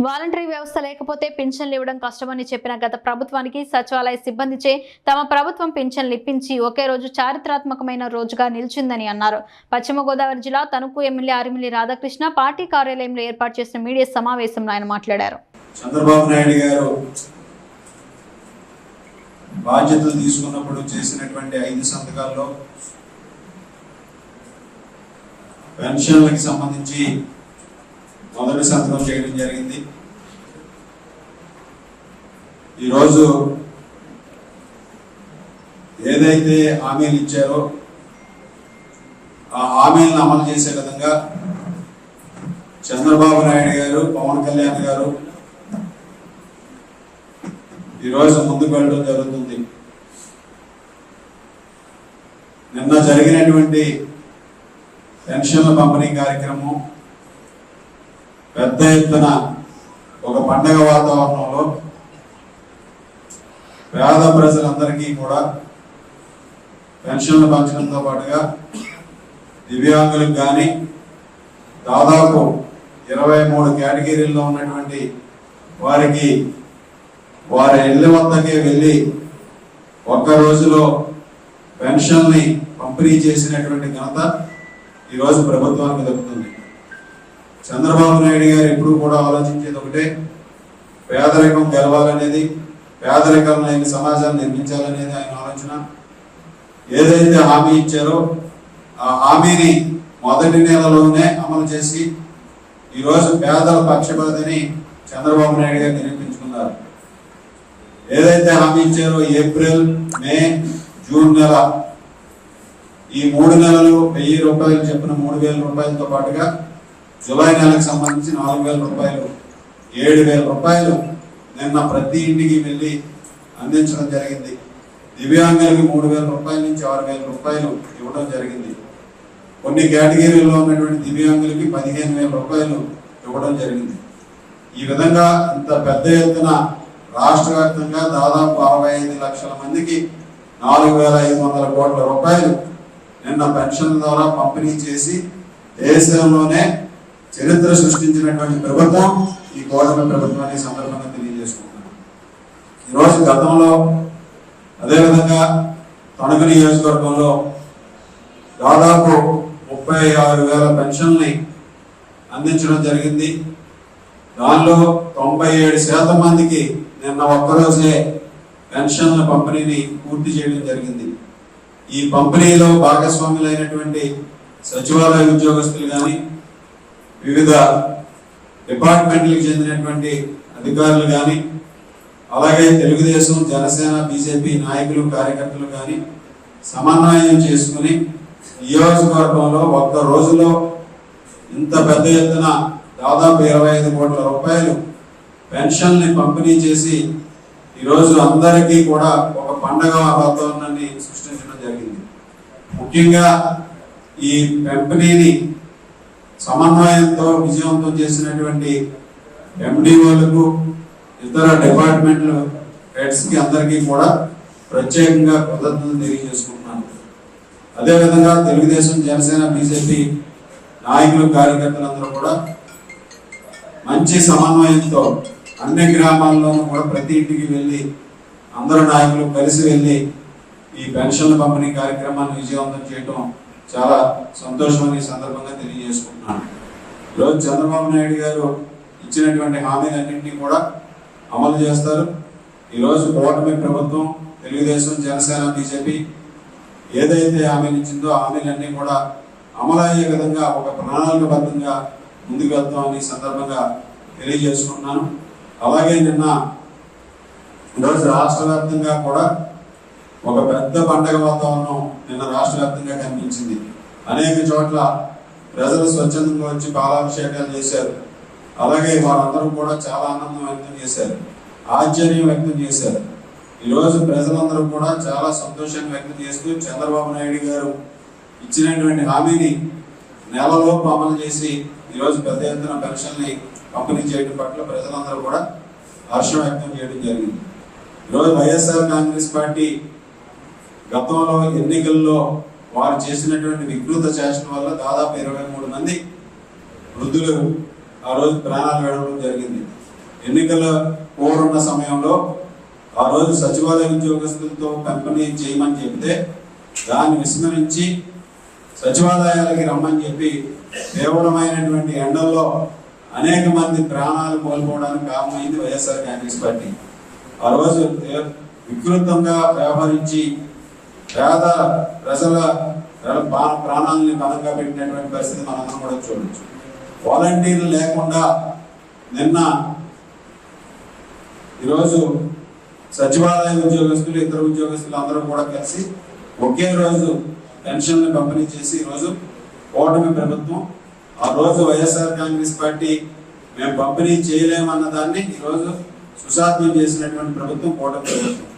Voluntary వ్యవస్థ లేకపోతే పింఛన్లు ఇవ్వడం కష్టమని చెప్పిన గత ప్రభుత్వానికి సచివాలయ సిబ్బందిచే తమ ప్రభుత్వం పింఛన్లు ఇప్పించి ఒకే రోజు చారిత్రాత్మకమైన రోజుగా నిలిచిందని అన్నారు. పశ్చిమ గోదావరి జిల్లా తణుకు ఎమ్మెల్యే ఆరిమిల్లి రాధాకృష్ణ పార్టీ కార్యాలయంలో ఏర్పాటు చేసిన మీడియా సమావేశంలో ఆయన మాట్లాడారు. చంద్రబాబు నాయుడు గారు బాధ్యతలు తీసుకున్నప్పుడు చేసినటువంటి 5 సంతకాల్లో పెన్షన్లకు సంబంధించి మొదటి సంతకం చేయడం జరిగింది. ఈరోజు ఏదైతే హామీలు ఇచ్చారో ఆ హామీలను అమలు చేసే విధంగా చంద్రబాబు నాయుడు గారు, పవన్ కళ్యాణ్ గారు ఈరోజు ముందుకు వెళ్ళడం జరుగుతుంది. నిన్న జరిగినటువంటి పెన్షన్ల పంపిణీ కార్యక్రమం పెద్ద ఎత్తున ఒక పండగ వాతావరణంలో పేద ప్రజలందరికీ కూడా పెన్షన్లు పంచడంతో పాటుగా దివ్యాంగులకు కానీ దాదాపు 23 కేటగిరీల్లో ఉన్నటువంటి వారికి వారి ఇళ్ల వద్దకే వెళ్ళి ఒక్క రోజులో పెన్షన్ని పంపిణీ చేసినటువంటి ఘనత ఈరోజు ప్రభుత్వానికి దక్కుతుంది. చంద్రబాబు నాయుడు గారు ఎప్పుడు కూడా ఆలోచించేది ఒకటే, పేదరికం గెలవాలనేది, పేదరికం లేని సమాజాన్ని నిర్మించాలనేది ఆయన ఆలోచన. ఏదైతే హామీ ఇచ్చారో ఆ హామీని మొదటి నెలలోనే అమలు చేసి ఈరోజు పేదల పక్షపాతని చంద్రబాబు నాయుడు గారు నిరూపించుకున్నారు. ఏదైతే హామీ ఇచ్చారో ఏప్రిల్, మే, జూన్ నెల ఈ 3 నెలలు 1000 రూపాయలు చెప్పిన 3000 రూపాయలతో పాటుగా జూలై నెలకు సంబంధించి 4000 రూపాయలు, 7000 రూపాయలు నిన్న ప్రతి ఇంటికి వెళ్ళి అందించడం జరిగింది. దివ్యాంగులకి 3000 రూపాయల నుంచి 6000 రూపాయలు ఇవ్వడం జరిగింది. కొన్ని కేటగిరీల్లో ఉన్నటువంటి దివ్యాంగులకి 15000 రూపాయలు ఇవ్వడం జరిగింది. ఈ విధంగా ఇంత పెద్ద ఎత్తున రాష్ట్ర వ్యాప్తంగా దాదాపు 65 లక్షల మందికి 4500 కోట్ల రూపాయలు నిన్న పెన్షన్ ద్వారా పంపిణీ చేసి దేశంలోనే చరిత్ర సృష్టించినటువంటి ప్రభుత్వం ఈ కూటమి ప్రభుత్వాన్ని సందర్భంగా తెలియజేసుకుంటున్నాను. ఈరోజు గతంలో అదేవిధంగా తణుకు నియోజకవర్గంలో దాదాపు 36,000 పెన్షన్ని అందించడం జరిగింది. దానిలో 97% మందికి నిన్న ఒక్కరోజే పెన్షన్ల పంపిణీని పూర్తి చేయడం జరిగింది. ఈ పంపిణీలో భాగస్వాములైనటువంటి సచివాలయ ఉద్యోగస్తులు కానీ, వివిధ డిపార్ట్మెంట్లకు చెందినటువంటి అధికారులు కానీ, అలాగే తెలుగుదేశం, జనసేన, బీజేపీ నాయకులు, కార్యకర్తలు కానీ సమన్వయం చేసుకుని నియోజకవర్గంలో ఒక్క రోజులో ఇంత పెద్ద ఎత్తున దాదాపు 25 కోట్ల రూపాయలు పెన్షన్ని పంపిణీ చేసి ఈరోజు అందరికీ కూడా ఒక పండగ వాతావరణాన్ని సృష్టించడం జరిగింది. ముఖ్యంగా ఈ పంపిణీని సమన్వయంతో విజయవంతం చేసినటువంటి ఎండిఓలకు, ఇతర డిపార్ట్మెంట్ల హెడ్స్కి అందరికీ కూడా ప్రత్యేకంగా కృతజ్ఞతలు తెలియజేసుకుంటున్నాను. అదేవిధంగా తెలుగుదేశం, జనసేన, బీజేపీ నాయకులు, కార్యకర్తలందరూ కూడా మంచి సమన్వయంతో అన్ని గ్రామాల్లోనూ కూడా ప్రతి ఇంటికి వెళ్ళి అందరూ నాయకులు కలిసి వెళ్ళి ఈ పెన్షన్ల పంపిణీ కార్యక్రమాన్ని విజయవంతం చేయడం చాలా సంతోషమని సందర్భంగా తెలియజేసుకుంటున్నాను. ఈరోజు చంద్రబాబు నాయుడు గారు ఇచ్చినటువంటి హామీలన్నింటినీ కూడా అమలు చేస్తారు. ఈరోజు కూటమి ప్రభుత్వం, తెలుగుదేశం, జనసేన, బీజేపీ ఏదైతే హామీలు ఇచ్చిందో హామీలన్నీ కూడా అమలు అయ్యే విధంగా ఒక ప్రణాళికబద్ధంగా ముందుకు వెళ్తామని సందర్భంగా తెలియజేసుకుంటున్నాను. అలాగే నిన్న ఈరోజు రాష్ట్ర వ్యాప్తంగా కూడా ఒక పెద్ద పండగ వాతావరణం నిన్న రాష్ట్ర వ్యాప్తంగా కనిపించింది. అనేక చోట్ల ప్రజలు స్వచ్ఛందంగా వచ్చి పాలాభిషేకాలు చేశారు. అలాగే వారందరూ కూడా చాలా ఆనందం వ్యక్తం చేశారు, ఆశ్చర్యం వ్యక్తం చేశారు. ఈరోజు ప్రజలందరూ కూడా చాలా సంతోషాన్ని వ్యక్తం చేస్తూ చంద్రబాబు నాయుడు గారు ఇచ్చినటువంటి హామీని నెలలోపు అమలు చేసి ఈరోజు పెద్ద ఎత్తున పెన్షన్ని పంపిణీ చేయడం పట్ల ప్రజలందరూ కూడా హర్షం వ్యక్తం చేయడం జరిగింది. ఈరోజు వైఎస్ఆర్ కాంగ్రెస్ పార్టీ గతంలో ఎన్నికల్లో వారు చేసినటువంటి వికృత చేష్టల వల్ల దాదాపు 23 మంది వృద్ధులు ఆ రోజు ప్రాణాలు విడవడం జరిగింది. ఎన్నికల కోరున్న సమయంలో ఆ రోజు సచివాలయ ఉద్యోగస్తులతో పంపిణీ చేయమని చెప్తే దాన్ని విస్మరించి సచివాలయాలకి రమ్మని చెప్పి తీవ్రమైనటువంటి ఎండల్లో అనేక మంది ప్రాణాలు కోల్పోవడానికి కారణమైంది వైఎస్ఆర్ కాంగ్రెస్ పార్టీ. ఆ రోజు వికృతంగా వ్యవహరించి పేద ప్రజల ప్రాణాలని బలంగా పెట్టినటువంటి పరిస్థితి మనందరం కూడా చూడొచ్చు. వాలంటీర్లు లేకుండా నిన్న ఈరోజు సచివాలయ ఉద్యోగస్తులు ఇతర ఉద్యోగస్తులు అందరూ కూడా కలిసి ఒకే రోజు పెన్షన్లు పంపిణీ చేసి ఈరోజు కూటమి ప్రభుత్వం, ఆ రోజు వైఎస్ఆర్ కాంగ్రెస్ పార్టీ మేము పంపిణీ చేయలేమన్న దాన్ని ఈరోజు సుసాధ్యం చేసినటువంటి ప్రభుత్వం కూటమి ప్రభుత్వం.